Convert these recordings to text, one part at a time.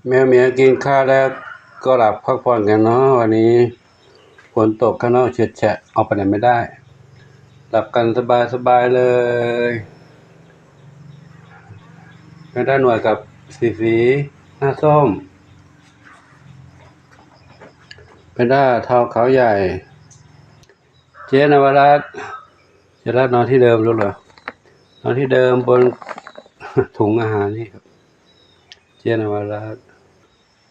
แมวเหมียวกินข้าวแล้วก็หลับพักผ่อนกันเนาะวันนี้ฝนตกข้างนอกเฉะแฉะออกไปไหนไม่ได้หลับกันสบายเลยแม่ด้านหน่วยกับสีหน้าส้มเป็นด้าเท้าเขาใหญ่เจ๊นวรัตน์เจ๊รัตน์นอนที่เดิมรู้เหรอนอนที่เดิมบนถุงอาหารนี่ครับเจ๊นวรัตน์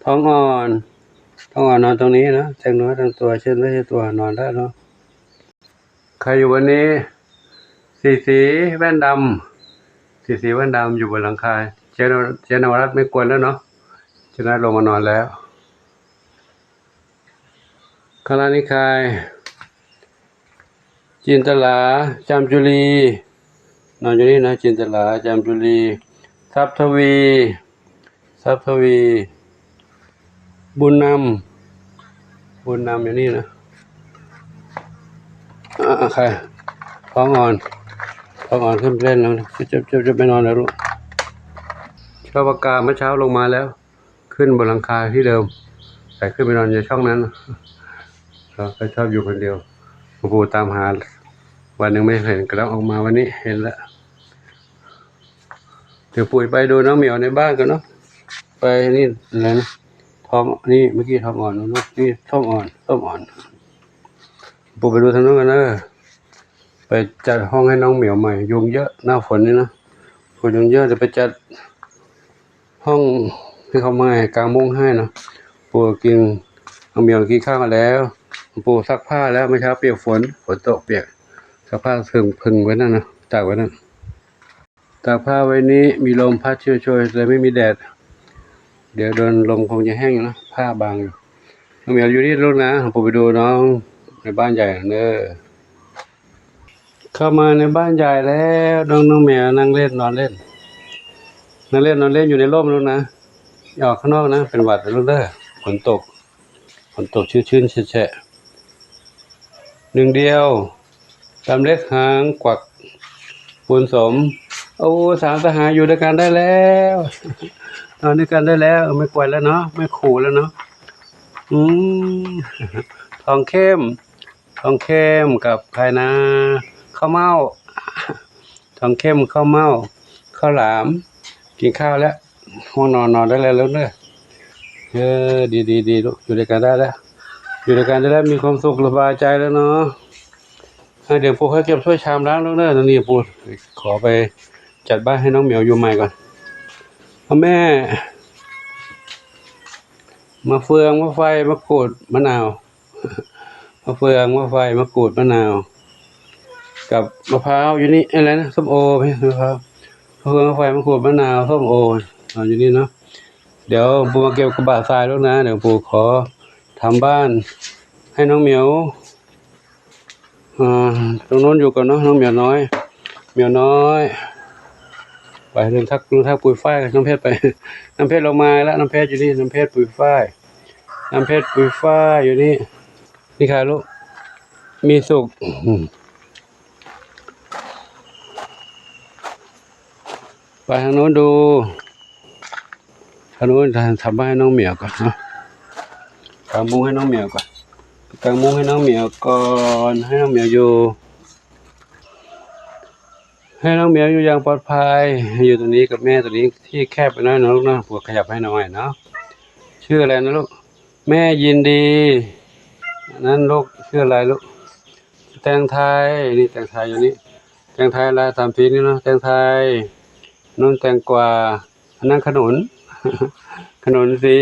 ท้องอ่อนนอนตรงนี้นะแต่งเนื้อทั้งตัวเช่นไม่ใช่ตัวนอนได้เนาะใครอยู่วันนี้สีแว่นดำสีแว่นดำอยู่บนหลังคาเจนวรัตน์ไม่กวนแล้วเนาะเจนวรัตน์ลงมานอนแล้วคณะนิคายจินตลาจามจุลีนอนอยู่นี่นะจินตลาจามจุลีทรัพย์ทวีบุญนำอยู่นี่นะใครท้องอ่อนขึ้นเล่นแล้วจะไปนอนแล้วลูกชอบอากาศเมื่อเช้าลงมาแล้วขึ้นบนหลังคาที่เดิมแต่ขึ้นไปนอนในช่องนั้นเราก็ชอบอยู่คนเดียวปู่ตามหาวันหนึ่งไม่เห็นก็แล้วออกมาวันนี้เห็นแล้วเดี๋ยวปู่ไปดูน้องเหมียวในบ้านกันเนาะไปนี่อะไรนะท้องนี่เมื่อกี้ท้องอ่อนเนาะนี่ส้มอ่อนปู่ไปดูทางโน้นกันนะไปจัดห้องให้น้องเหมียวใหม่ยุงเยอะหน้าฝนนี่นะฝุ่นยุงเยอะจะไปจัดห้องให้เขาใหม่กางมุ้งให้นะปู่กินน้องเหมียวกินข้าวกันแล้วปู่ซักผ้าแล้วเมื่อเช้าเปียกฝนตกเปียกซักผ้าพึ่งไว้นั่นนะตากไว้นั่นตากผ้าไว้นี้มีลมพัดโชยเลยไม่มีแดดเดี๋ยวโดนลมคงจะแห้งนะผ้าบางอยู่น้องเหมียวอยู่นี่ลูกนะปู่ไปดูน้องในบ้านใหญ่เนอะเข้ามาในบ้านใหญ่แล้วน้องแมวนั่งเล่นนอนเล่นอยู่ในร่มแล้วนะออกข้างนอกนะเป็นหวัดลูกเด้อฝนตกชื้นแฉะหนึ่งเดียวตามเล็กหางกวักปูนสมโอ้สามสหายอยู่ด้วยกันได้แล้วนอนด้วยกันได้แล้วไม่กวนแล้วเนาะไม่ขู่แล้วเนาะทองเข้มกับใครนะข้าวเม่าทองเข้มข้าวเม่าข้าวหลามกินข้าวแล้วห้องนอนได้แล้วเนอะดีลูกอยู่ด้วยกันได้แล้วมีความสุขสบายใจแล้วเนาะเดี๋ยวปู่ให้เก็บถ้วยชามล้างแล้วเนอะตอนนี้ปู่ขอไปจัดบ้านให้น้องเหมียวอยู่ใหม่ก่อนพ่อแม่มาเฟืองมะไฟมะกรูดมะนาวมะเฟืองมะไฟมะกรูดมะนาวกับมะพร้าวอยู่นี่อะไรนะส้มโอพี่มะพร้าวมะเฟืองมะไฟมะกรูดมะนาวส้มโออยู่นี่เนาะเดี๋ยวปู่มาเก็บกระบะทรายแล้วนะเดี๋ยวปู่ขอทำบ้านให้น้องเหมียวตรงโน้นอยู่กับน้องเหมียวน้อยไปเรื่องทักปุยฝ้ายน้ำเพชรไปน้ำเพชรลงมาแล้วน้ำเพชรอยู่นี่น้ำเพชรปุยฝ้ายอยู่นี่นี่ค่ะลูกมีสุขไปทางโน้นดูทางโน้นทำบ้านให้น้องเหมียวก่อนเนาะกางมุ้งให้น้องเหมียวก่อนให้น้องเหมียวอยู่อย่างปลอดภัยอยู่ตรงนี้กับแม่ตรงนี้ที่แคบไปน้อยนะลูกนะปวดขยับให้หน่อยเนาะชื่ออะไรนะลูกแม่ยินดีนั่นลูกชื่ออะไรลูกแตงไทยนี่แตงไทยอยู่นี่แตงไทยลาย3 สีนี่เนาะแตงไทยนุ่นแตงกวาอันนั้นขนุนสี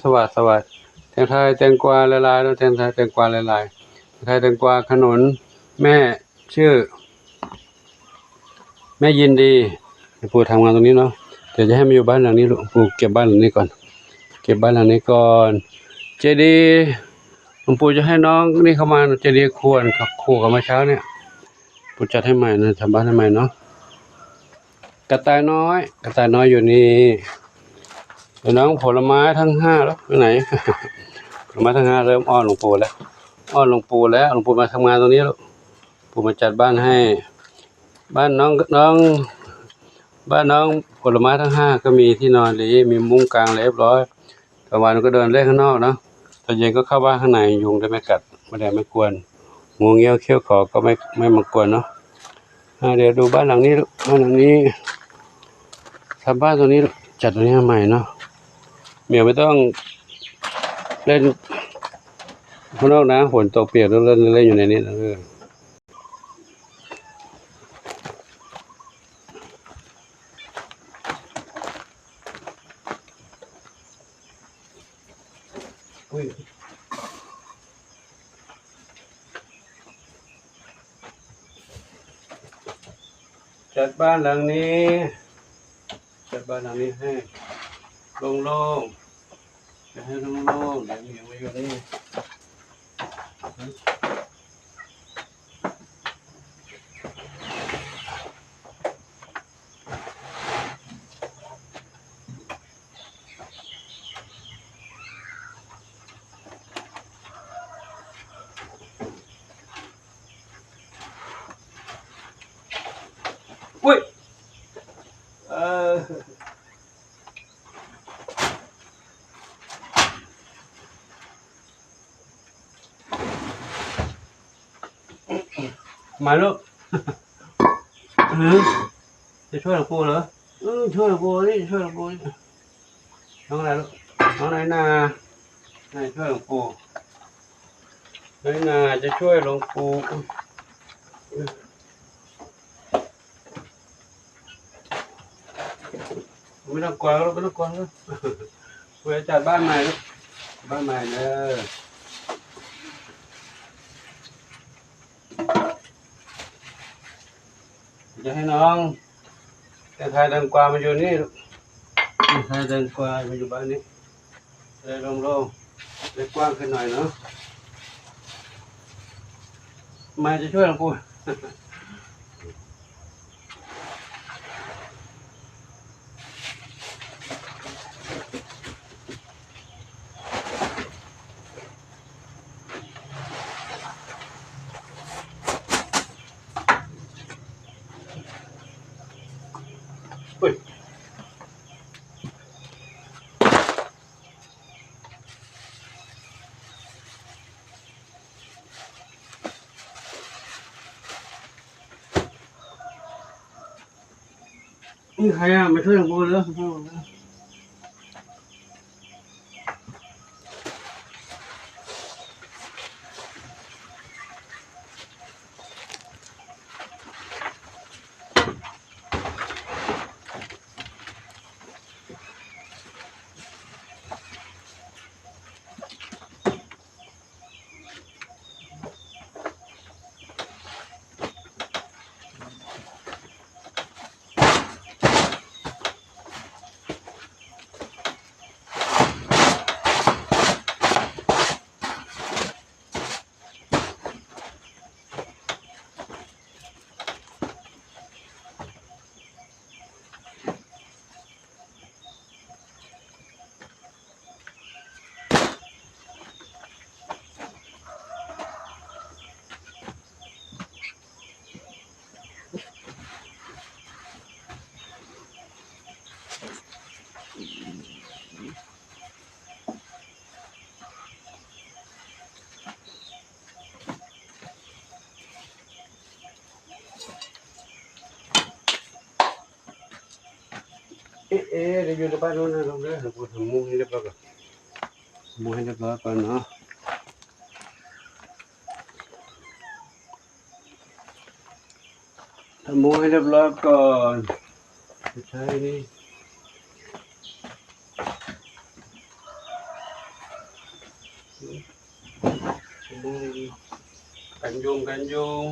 สวัสดิ์แตงไทยแตงกวาลายแล้วแตงไทยแตงกวาลายแตงกวาขนุนแม่ชื่อแม่ยินดีปู่ทำงานตรงนี้เนาะเดี๋ยวจะให้มาอยู่บ้านหลังนี้ลูกปู่เก็บบ้านหลังนี้ก่อนเจดีหลวงปู่จะให้น้องนี่เข้ามาเจดีควรกับคู่กับเมื่อเช้าเนี่ยปู่จัดให้ใหม่นะทำบ้านให้ใหม่เนาะกระต่ายน้อยอยู่นี่เดี๋ยวน้องผลไม้ทั้ง5แล้วไปไหนผลไม้ทั้ง5เริ่มอ้อนหลวงปู่แล้วหลวงปู่มาทำงานตรงนี้แล้วปู่มาจัดบ้านให้บ้านน้อง บ้านน้องผลไม้ทั้ง5ก็มีที่นอนดีมีมุ้งกลางเรียบร้อยกลางวันก็เดินเล่นข้างนอกเนาะตอนเย็นก็เข้าบ้านข้างในยุงจะไม่กัดแมลงไม่กวนงูเงี้ยวเขี้ยวขอก็ไม่มากวนเนาะเดี๋ยวดูบ้านหลังนี้บ้านหลังนี้ทำบ้านตัวนี้จัดตัวนี้ใหม่เนาะเหมียวไม่ต้องเล่นข้างนอกนะฝนตกเปียกแล้วเล่นอยู่ในนี้จัดบ้านหลังนี้ให้โล่งๆจะให้โล่งๆเดี๋ยวเหมียวมาอยู่นี่อุ้ยมาลูกจะช่วยหลวงปู่เหรอช่วยหลวงปู่นี่ช่วยหลวงปู่นี่น้องอะไรลูกน้องไหนนาช่วยหลวงปู่ไหนนาจะช่วยหลวงปู่ไม่ต้องกลัวลูกไม่ต้องกลัวลูกเพื่อจัดบ้านใหม่ลูกบ้านใหม่เนอะจะให้น้องแต่ไทยดังกว่ามาอยู่นี่ลูกไทยดังกว่ามาอยู่บ้านนี้เลยโล่งๆเลยกว้างขึ้นหน่อยเนาะมาจะช่วยหลวงปู่นี่ใครมาช่วยหลวงปู่เหรอเดี๋ยวอยู่ในบ้านนู้นนะลงเลยหลวงปู่ทำมุ้งให้เรียบร้อยก่อนมุ้งให้เรียบร้อยก่อนเนาะทำมุ้งให้เรียบร้อยก่อนใช้นี่มุ้งกันยุง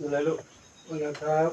อะไรลูกนะครับ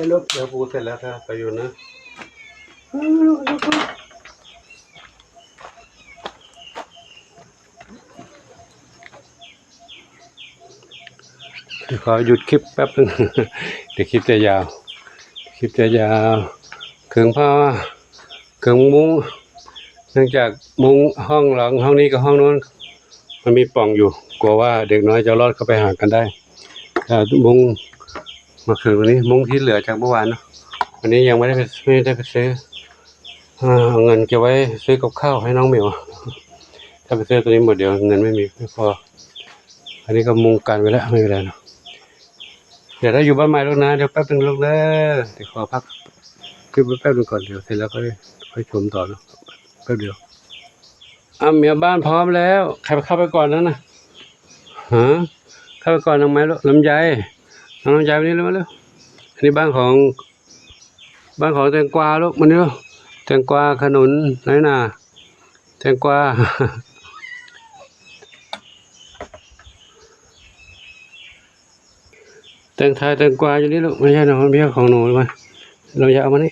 นี่ลูกเดี๋ยวปูเสร็จแล้วค่ะไปอยู่นะขอหยุดคลิปแป๊บนึง เดี๋ยวคลิปจะยาวเครื่องผ้าเครื่องมุ้งเนื่องจากมุ้งห้องหลังห้องนี้กับห้องนู้นมันมีปล่องอยู่กลัวว่าเด็กน้อยจะรอดเข้าไปหากันได้มุ้งมาคืนวันนี้มุ้งที่เหลือจากเมื่อวานเนาะวันนี้ยังไม่ได้ไปซื้อเอาเงินเก็บไว้ซื้อกับข้าวให้น้องเหมียวถ้าไปซื้อตัวนี้หมดเดี๋ยวเงินไม่พออันนี้ก็มุงกันไว้แล้วไม่เป็นไรเนาะเดี๋ยวถ้าอยู่บ้านใหม่ลูกนะเดี๋ยวแป๊บนึงลูกนะเดี๋ยวขอพักคลิปไว้แป๊บนึงก่อนเดี๋ยวเสร็จแล้วค่อยชมต่อเนาะแป๊บเดียวเหมียวบ้านพร้อมแล้วใครเข้าไปก่อนนั้นนะเข้าไปก่อนน้องไม้ลูกลำไยน้องลำไยวันนี้เร็วมาเร็วอันนี้บ้านของแตงกวาลูกมันนี่ลูกแตงกวาขนุนน้อยนาแตงกวาแตงไทยแตงกวาอยู่นี่ลูกไม่ใช่หนูไม่ใช่ของหนูเลยเราอย่าเอามานี่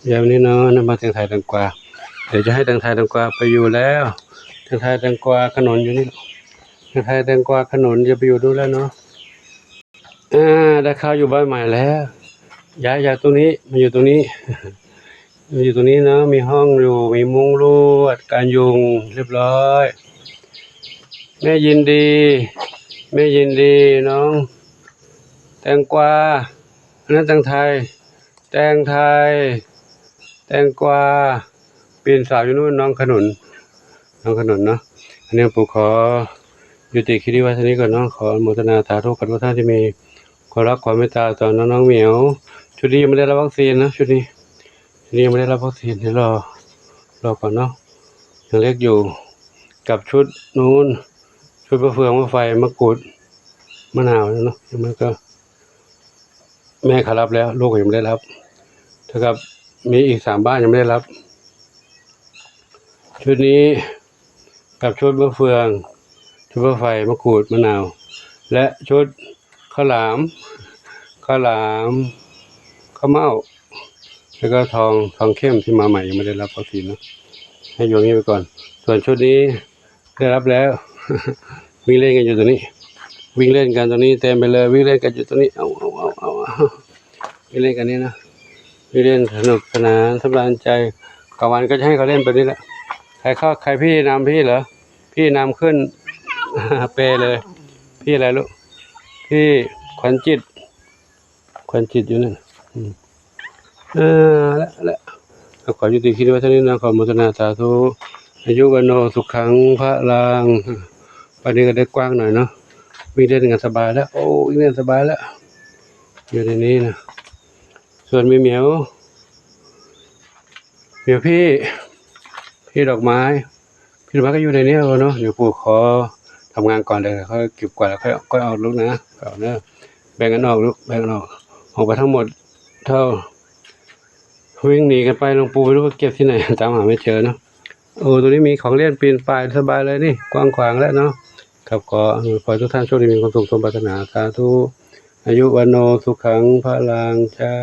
อย่าวันนี้เนาะนำมาแตงไทยแตงกวาเดี๋ยวจะให้แตงไทยแตงกวาไปอยู่แล้วแตงไทยแตงกวาขนุนอยู่นี่แตงไทยแตงกวาขนุนจะไปอยู่ดูแล้วเนาะได้ข้าวอยู่บ้านใหม่แล้วย้ายจากตรงนี้มาอยู่ตรงนี้เนาะมีห้องอยู่มีมุ้งลวดการยุงเรียบร้อยแม่ยินดีน้องแตงกวาอันนั้นแตงไทยแตงกวาปีนสาวอยู่นู่นน้องขนุนเนาะอันนี้ปู่ขอยุติคลิปไว้เท่านี้ก่อนเนาะขออนุโมทนาสาธุกับทุกท่านที่มีความรักความเมตตาต่อน้องเหมียวชุดนี้ยังไม่ได้รับวัคซีนนะชุดนี้ยังไม่ได้รับวัคซีนเดี๋ยวรอก่อนเนาะยังเล็กอยู่กับชุดนู้นชุดมะเฟืองมะไฟมะกรูดมะนาวเนาะมันก็แม่เขารับแล้วลูกยังไม่ได้รับเท่ากับมีอีก3 บ้านยังไม่ได้รับชุดนี้กับชุดมะเฟืองชุดมะไฟมะกรูดมะนาวและชุดข้าวหลามข้าวเม่าแล้วก็ทองเข้มที่มาใหม่ยังไม่ได้รับวัคซีนนะให้อยู่นี้ไปก่อนส่วนชุดนี้ได้รับแล้ว วิ่งเล่นกันอยู่ตรงนี้วิ่งเล่นกันตรงนี้เต็มไปเลยวิ่งเล่นกันอยู่ตรงนี้เอาวิ่งเล่นกันนี่นะวิ่งเล่นสนุกสนานสำราญใจกลางวันก็จะให้เขาเล่นไปนี่แหละใครพี่นำพี่เหรอพี่นำขึ้น เปเลยพี่อะไรลูกพี่ขวัญจิตอยู่นั่นแล้วขอยุติคลิปไว้เท่านี้นะขออนุโมทนาสาธุ อายุวันโนสุขังพระลังป่านนี้ก็ได้กว้างหน่อยเนาะวิ่งได้กันสบายแล้วโอ้วิ่งได้สบายแล้วอยู่ในนี้นะส่วนมีเหมียวพี่ดอกไม้พี่ดอกไม้ก็อยู่ในนี้เนาะเดี๋ยวปู่ขอทำงานก่อนเลยเขาเก็บกวาดแล้วค่อยเอาลูกนะเอาเนอะแบ่งกันออกลูกแบ่งกันออกไปทั้งหมดเท่าวิ่งหนีกันไปหลวงปู่ไม่รู้ว่าเก็บที่ไหนตามหาไม่เจอเนาะโอ้ตัวนี้มีของเล่นปีนป่ายสบายเลยนี่กว้างขวางแล้วเนาะครับขอทุกท่านโชคดีมีความสุขสมปรารถนาสาธุอายุวันโนสุขังพระลังเจ้า